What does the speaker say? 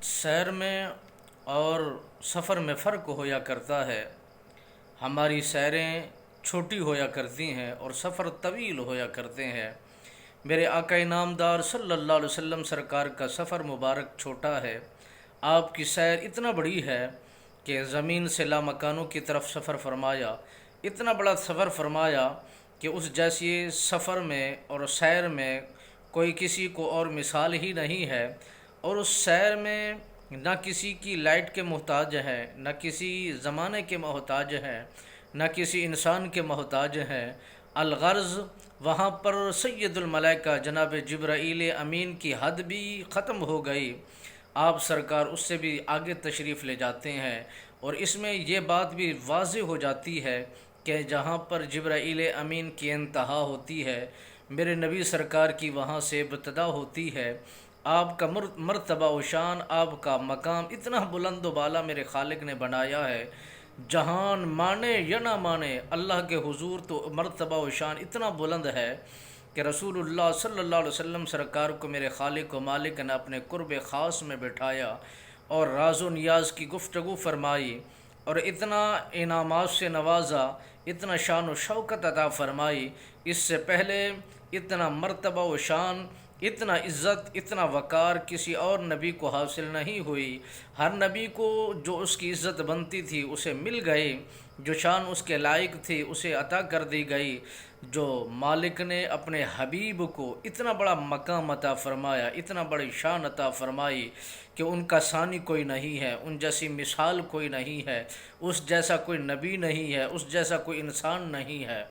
سیر میں اور سفر میں فرق ہویا کرتا ہے۔ ہماری سیریں چھوٹی ہویا کرتی ہیں اور سفر طویل ہویا کرتے ہیں۔ میرے آقا انعامدار صلی اللہ علیہ وسلم سرکار کا سفر مبارک چھوٹا ہے۔ آپ کی سیر اتنا بڑی ہے کہ زمین سے لامکانوں کی طرف سفر فرمایا، اتنا بڑا سفر فرمایا کہ اس جیسی سفر میں اور سیر میں کوئی کسی کو اور مثال ہی نہیں ہے۔ اور اس سیر میں نہ کسی کی لائٹ کے محتاج ہے، نہ کسی زمانے کے محتاج ہے، نہ کسی انسان کے محتاج ہیں۔ الغرض وہاں پر سید الملائکہ جناب جبرائیل امین کی حد بھی ختم ہو گئی، آپ سرکار اس سے بھی آگے تشریف لے جاتے ہیں۔ اور اس میں یہ بات بھی واضح ہو جاتی ہے کہ جہاں پر جبرائیل امین کی انتہا ہوتی ہے، میرے نبی سرکار کی وہاں سے ابتدا ہوتی ہے۔ آپ کا مرتبہ و شان، آپ کا مقام اتنا بلند و بالا میرے خالق نے بنایا ہے، جہان مانے یا نہ مانے اللہ کے حضور تو مرتبہ و شان اتنا بلند ہے کہ رسول اللہ صلی اللہ علیہ وسلم سرکار کو میرے خالق و مالک نے اپنے قرب خاص میں بٹھایا اور راز و نیاز کی گفتگو فرمائی، اور اتنا انعامات سے نوازا، اتنا شان و شوکت عطا فرمائی۔ اس سے پہلے اتنا مرتبہ و شان، اتنا عزت، اتنا وقار کسی اور نبی کو حاصل نہیں ہوئی۔ ہر نبی کو جو اس کی عزت بنتی تھی اسے مل گئی، جو شان اس کے لائق تھی اسے عطا کر دی گئی۔ جو مالک نے اپنے حبیب کو اتنا بڑا مقام عطا فرمایا، اتنا بڑی شان عطا فرمائی کہ ان کا ثانی کوئی نہیں ہے، ان جیسی مثال کوئی نہیں ہے، اس جیسا کوئی نبی نہیں ہے، اس جیسا کوئی انسان نہیں ہے۔